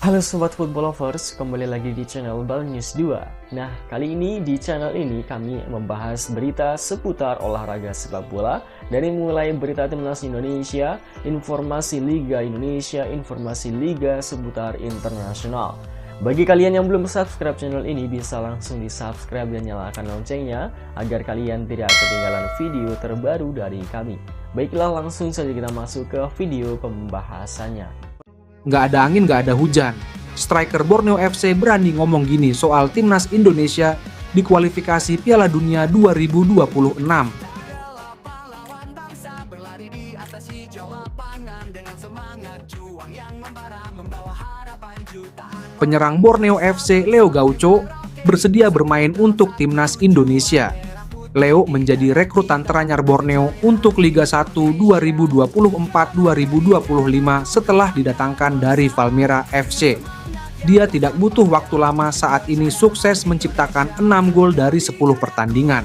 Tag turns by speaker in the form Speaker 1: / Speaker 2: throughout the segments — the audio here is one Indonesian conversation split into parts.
Speaker 1: Halo Sobat Football Lovers, kembali lagi di channel Bal News 2. Nah, kali ini di channel ini kami membahas berita seputar olahraga sepak bola. Dari mulai berita timnas Indonesia, informasi Liga Indonesia, informasi Liga seputar internasional. Bagi kalian yang belum subscribe channel ini, bisa langsung di subscribe dan nyalakan loncengnya agar kalian tidak ketinggalan video terbaru dari kami. Baiklah, langsung saja kita masuk ke video pembahasannya.
Speaker 2: Nggak ada angin, nggak ada hujan. Striker Borneo FC berani ngomong gini soal timnas Indonesia di kualifikasi Piala Dunia 2026. Penyerang Borneo FC Leo Gaucho bersedia bermain untuk timnas Indonesia. Leo menjadi rekrutan teranyar Borneo untuk Liga 1 2024-2025 setelah didatangkan dari Palmera FC. Dia tidak butuh waktu lama saat ini sukses menciptakan 6 gol dari 10 pertandingan.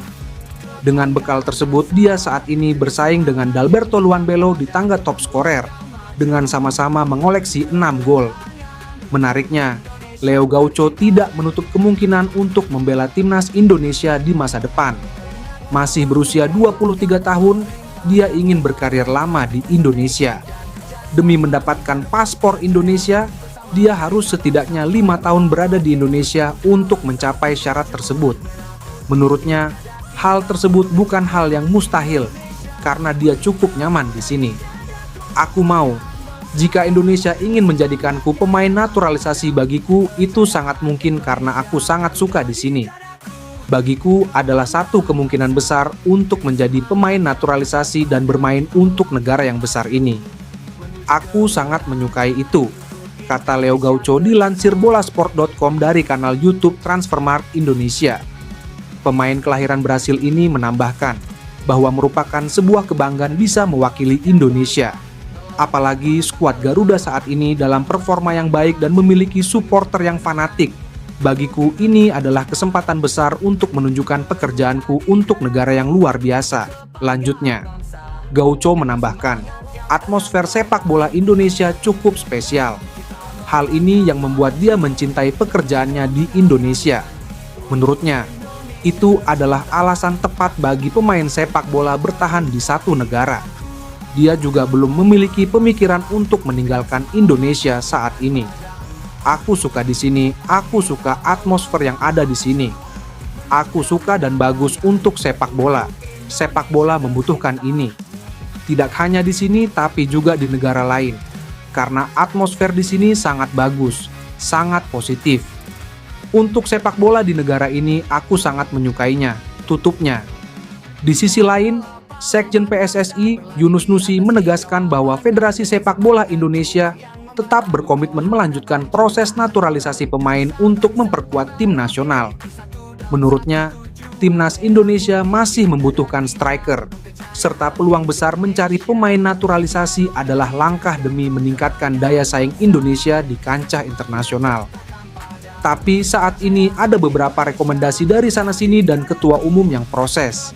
Speaker 2: Dengan bekal tersebut, dia saat ini bersaing dengan Dalberto Luanbelo di tangga top scorer dengan sama-sama mengoleksi 6 gol. Menariknya, Leo Gaucho tidak menutup kemungkinan untuk membela timnas Indonesia di masa depan. Masih berusia 23 tahun, dia ingin berkarir lama di Indonesia. Demi mendapatkan paspor Indonesia, dia harus setidaknya 5 tahun berada di Indonesia untuk mencapai syarat tersebut. Menurutnya, hal tersebut bukan hal yang mustahil, karena dia cukup nyaman di sini. Aku mau, jika Indonesia ingin menjadikanku pemain naturalisasi bagiku, itu sangat mungkin karena aku sangat suka di sini. Bagiku adalah satu kemungkinan besar untuk menjadi pemain naturalisasi dan bermain untuk negara yang besar ini. Aku sangat menyukai itu, kata Leo Gaucho dilansir bolasport.com dari kanal YouTube Transfermarkt Indonesia. Pemain kelahiran Brasil ini menambahkan bahwa merupakan sebuah kebanggaan bisa mewakili Indonesia. Apalagi skuad Garuda saat ini dalam performa yang baik dan memiliki supporter yang fanatik. Bagiku ini adalah kesempatan besar untuk menunjukkan pekerjaanku untuk negara yang luar biasa. Lanjutnya, Gaucho menambahkan, atmosfer sepak bola Indonesia cukup spesial. Hal ini yang membuat dia mencintai pekerjaannya di Indonesia. Menurutnya, itu adalah alasan tepat bagi pemain sepak bola bertahan di satu negara. Dia juga belum memiliki pemikiran untuk meninggalkan Indonesia saat ini. Aku suka di sini, aku suka atmosfer yang ada di sini. Aku suka dan bagus untuk sepak bola. Sepak bola membutuhkan ini. Tidak hanya di sini, tapi juga di negara lain. Karena atmosfer di sini sangat bagus, sangat positif. Untuk sepak bola di negara ini, aku sangat menyukainya, tutupnya. Di sisi lain, Sekjen PSSI Yunus Nusi menegaskan bahwa Federasi Sepak Bola Indonesia tetap berkomitmen melanjutkan proses naturalisasi pemain untuk memperkuat tim nasional. Menurutnya, timnas Indonesia masih membutuhkan striker, serta peluang besar mencari pemain naturalisasi adalah langkah demi meningkatkan daya saing Indonesia di kancah internasional. Tapi saat ini ada beberapa rekomendasi dari sana-sini dan ketua umum yang proses,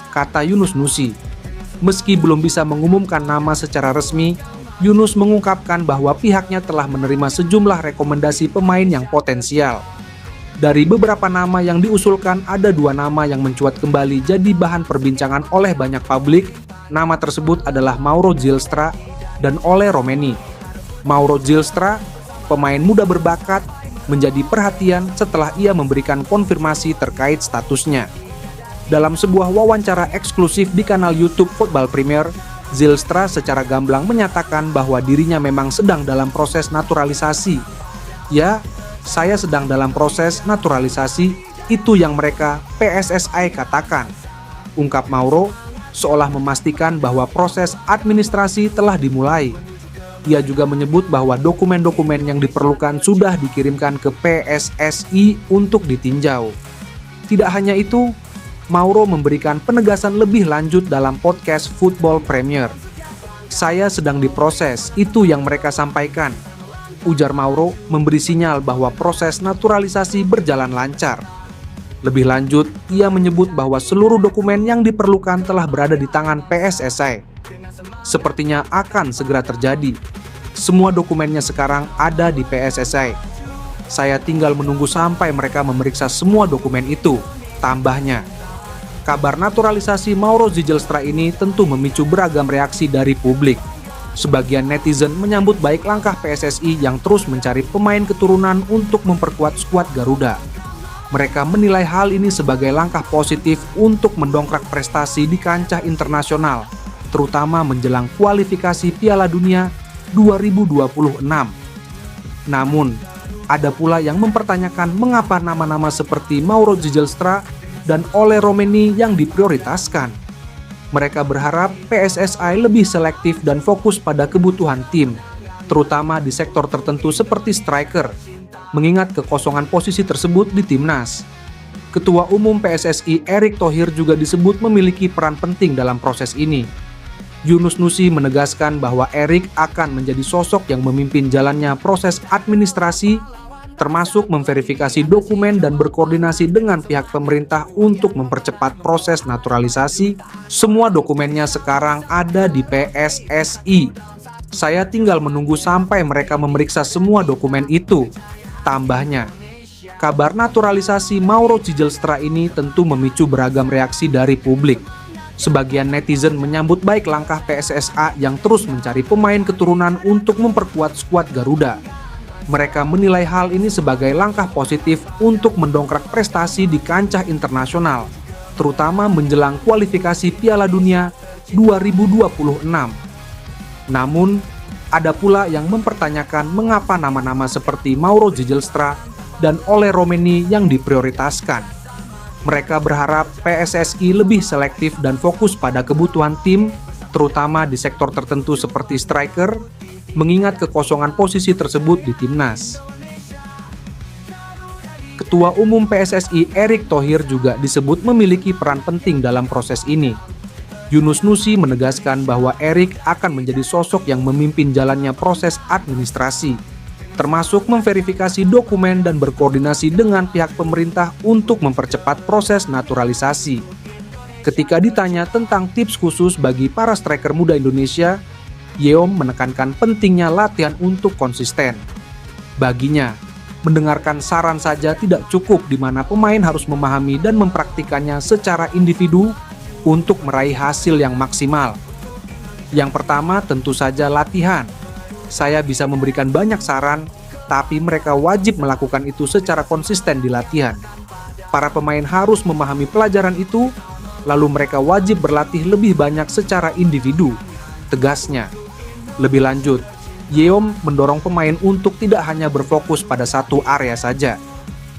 Speaker 2: kata Yunus Nusi. Meski belum bisa mengumumkan nama secara resmi, Yunus mengungkapkan bahwa pihaknya telah menerima sejumlah rekomendasi pemain yang potensial. Dari beberapa nama yang diusulkan, ada 2 nama yang mencuat kembali jadi bahan perbincangan oleh banyak publik. Nama tersebut adalah Mauro Zylstra dan Ole Romeni. Mauro Zylstra, pemain muda berbakat, menjadi perhatian setelah ia memberikan konfirmasi terkait statusnya. Dalam sebuah wawancara eksklusif di kanal YouTube Football Premier, Zylstra secara gamblang menyatakan bahwa dirinya memang sedang dalam proses naturalisasi. Ya, saya sedang dalam proses naturalisasi, itu yang mereka PSSI katakan, ungkap Mauro, seolah memastikan bahwa proses administrasi telah dimulai. Ia juga menyebut bahwa dokumen-dokumen yang diperlukan sudah dikirimkan ke PSSI untuk ditinjau. Tidak hanya itu, Mauro memberikan penegasan lebih lanjut dalam podcast Football Premier. Saya sedang diproses, itu yang mereka sampaikan. Ujar Mauro memberi sinyal bahwa proses naturalisasi berjalan lancar. Lebih lanjut, ia menyebut bahwa seluruh dokumen yang diperlukan telah berada di tangan PSSI. Sepertinya akan segera terjadi. Semua dokumennya sekarang ada di PSSI. Saya tinggal menunggu sampai mereka memeriksa semua dokumen itu, tambahnya. Kabar naturalisasi Mauro Zijlstra ini tentu memicu beragam reaksi dari publik. Sebagian netizen menyambut baik langkah PSSI yang terus mencari pemain keturunan untuk memperkuat skuad Garuda. Mereka menilai hal ini sebagai langkah positif untuk mendongkrak prestasi di kancah internasional, terutama menjelang kualifikasi Piala Dunia 2026. Namun, ada pula yang mempertanyakan mengapa nama-nama seperti Mauro Zijlstra dan Ole Romeni yang diprioritaskan. Mereka berharap PSSI lebih selektif dan fokus pada kebutuhan tim, terutama di sektor tertentu seperti striker, mengingat kekosongan posisi tersebut di timnas. Ketua Umum PSSI Erick Thohir juga disebut memiliki peran penting dalam proses ini. Yunus Nusi menegaskan bahwa Erick akan menjadi sosok yang memimpin jalannya proses administrasi, termasuk memverifikasi dokumen dan berkoordinasi dengan pihak pemerintah untuk mempercepat proses naturalisasi. Semua dokumennya sekarang ada di PSSI. Saya tinggal menunggu sampai mereka memeriksa semua dokumen itu, tambahnya. Kabar naturalisasi Mauro Zijlstra ini tentu memicu beragam reaksi dari publik. Sebagian netizen menyambut baik langkah PSSA yang terus mencari pemain keturunan untuk memperkuat skuad Garuda. Mereka menilai hal ini sebagai langkah positif untuk mendongkrak prestasi di kancah internasional, terutama menjelang kualifikasi Piala Dunia 2026. Namun, ada pula yang mempertanyakan mengapa nama-nama seperti Mauro Zijlstra dan Ole Romeni yang diprioritaskan. Mereka berharap PSSI lebih selektif dan fokus pada kebutuhan tim, terutama di sektor tertentu seperti striker, mengingat kekosongan posisi tersebut di timnas. Ketua Umum PSSI Erick Thohir juga disebut memiliki peran penting dalam proses ini. Yunus Nusi menegaskan bahwa Erick akan menjadi sosok yang memimpin jalannya proses administrasi, termasuk memverifikasi dokumen dan berkoordinasi dengan pihak pemerintah untuk mempercepat proses naturalisasi. Ketika ditanya tentang tips khusus bagi para striker muda Indonesia, Yeom menekankan pentingnya latihan untuk konsisten. Baginya, mendengarkan saran saja tidak cukup di mana pemain harus memahami dan mempraktikannya secara individu untuk meraih hasil yang maksimal. Yang pertama tentu saja latihan. Saya bisa memberikan banyak saran, tapi mereka wajib melakukan itu secara konsisten di latihan. Para pemain harus memahami pelajaran itu, lalu mereka wajib berlatih lebih banyak secara individu, tegasnya. Lebih lanjut, Yeom mendorong pemain untuk tidak hanya berfokus pada satu area saja.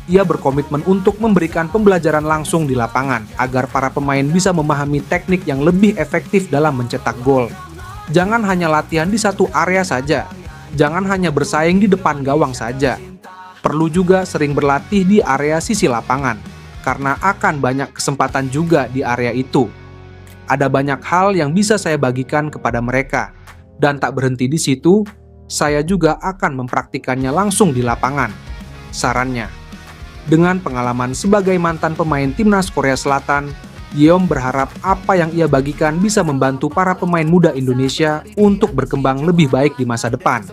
Speaker 2: Ia berkomitmen untuk memberikan pembelajaran langsung di lapangan agar para pemain bisa memahami teknik yang lebih efektif dalam mencetak gol. Jangan hanya latihan di satu area saja. Jangan hanya bersaing di depan gawang saja. Perlu juga sering berlatih di area sisi lapangan, karena akan banyak kesempatan juga di area itu. Ada banyak hal yang bisa saya bagikan kepada mereka, dan tak berhenti di situ, saya juga akan mempraktikannya langsung di lapangan, sarannya. Dengan pengalaman sebagai mantan pemain timnas Korea Selatan, Yeom berharap apa yang ia bagikan bisa membantu para pemain muda Indonesia untuk berkembang lebih baik di masa depan.